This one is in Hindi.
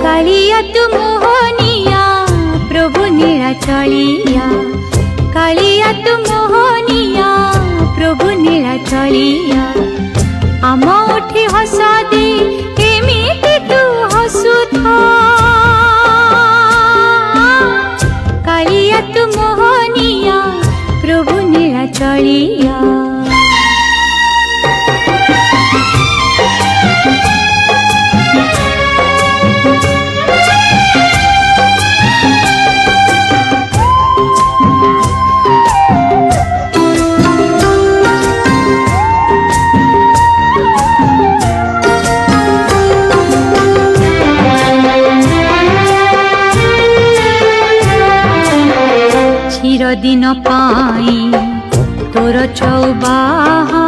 कालिया तू मोहनिया प्रभु नीलाचलिया, कालिया तू मोहनिया प्रभु नीलाचलिया। आम उठी हस दे केमिति तू हसुथा, कालिया तू मोहनिया प्रभु नीलाचलिया। चिरदिन पाई तोर चौबाहा